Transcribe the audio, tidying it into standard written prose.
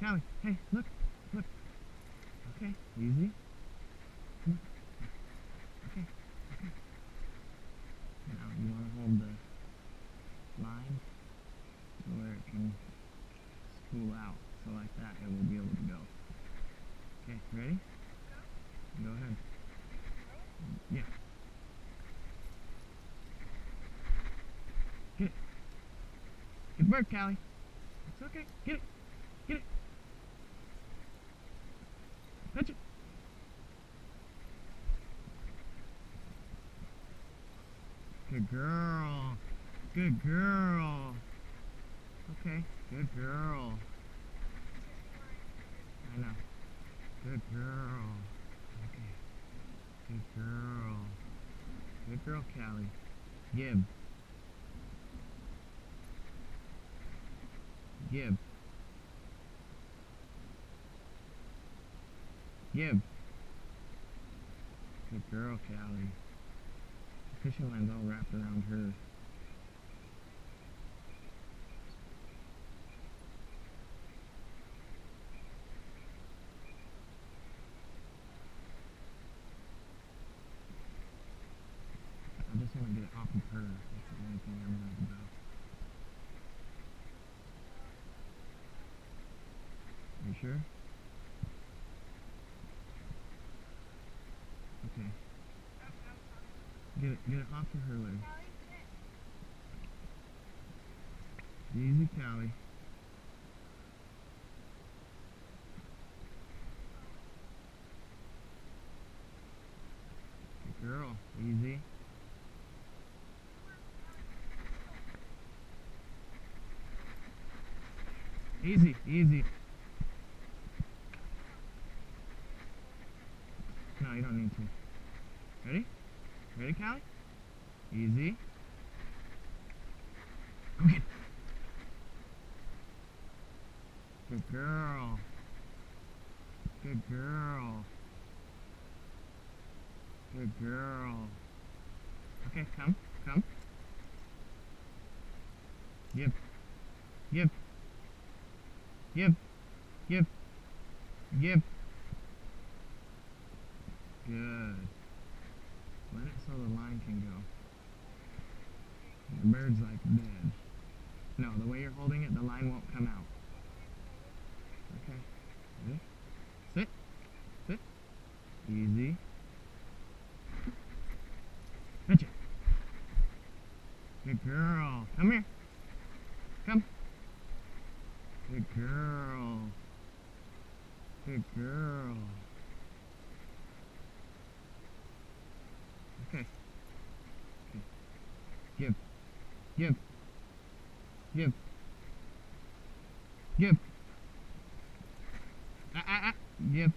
Callie, hey, look, look. Okay, easy. Come on. Okay, okay. Now you want to hold the line to where it can spool out. So like that, it will be able to go. Okay, ready? Go ahead. Yeah. Get it. Good work, Callie. It's okay. Get it. Get it. Touch it. Good girl. Good girl. Okay. Good girl. I know. Good girl. Okay. Good girl. Good girl, Callie. Give. Give. Give. Good girl, Callie. The fishing line's all wrapped around her. I just want to get it off of her. That's the only thing I'm worried about. Are you sure? Okay. Get it off of her leg. Easy, Callie. Good girl. Easy. Easy, easy. No, you don't need to. Ready? Ready, Callie? Easy. Okay. Good girl. Good girl. Good girl. Okay, come. Give. Give. Give. Give. Give. Good. Let it so the line can go. The bird's like dead. No, the way you're holding it, the line won't come out. Okay. Ready? Sit. Sit. Easy. Fetch it. Good girl. Come here. Come. Good girl. Good girl. Okay. Okay. Give. Give. Give. Give. Give.